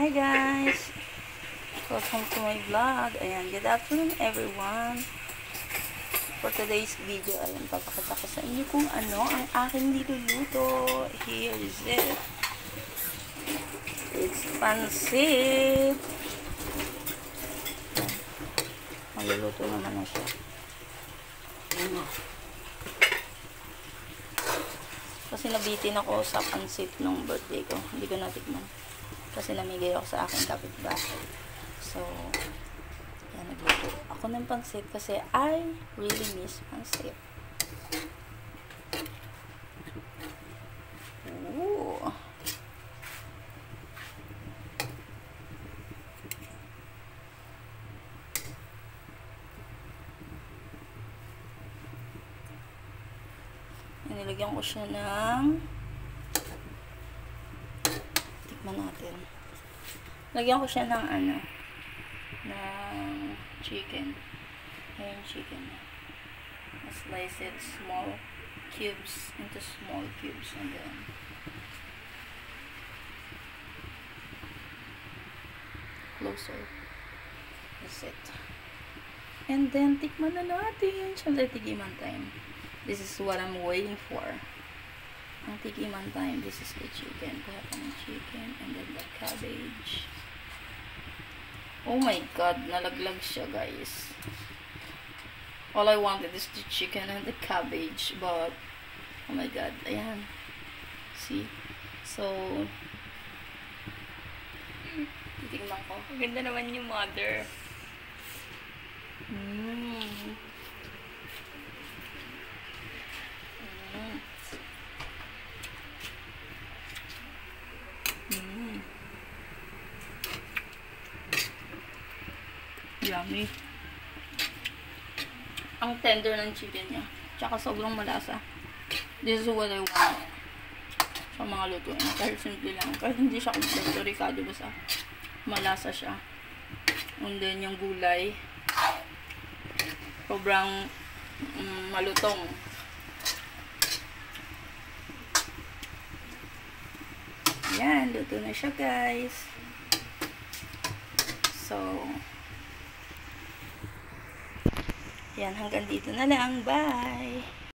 Hi guys! Welcome to my vlog. Ayan, good afternoon everyone. For today's video, ayan, papakita ko sa inyo kung ano ang aking niluluto. Here is it. It's pansit. Maluluto naman na siya. Ayan. Kasi nabitin ako sa pansit nung birthday ko. Hindi ko natikman. Kasi namigay ako sa aking kapitbahay. So, yan, nagluto ako ng pansit kasi I really miss pansit. Ooh. Nilagyan ko siya ng tikman natin. Lagyan ko siya ng ng chicken. Ayan, chicken. I slice it small cubes into small cubes and then closer. That's it. And then tikman na natin. Siyempre, tigiman time. This is what I'm waiting for. Ang tikiman time, this is the chicken. Kuha ko ng chicken and then the cabbage. Oh my god, nalaglag siya guys. All I wanted is the chicken and the cabbage, but oh my god, ayan. See? So, titingnan ko. Ganda naman yung mother. Yummy. Ang tender ng chicken niya. Tsaka sobrang malasa. This is what I want sa mga lutuin. Kahit simple lang. Kahit hindi siya kompleto ricado, basta malasa siya. And then yung gulay, sobrang malutong. Yan, luto na siya guys. So, yan, hanggang dito na lang. Bye!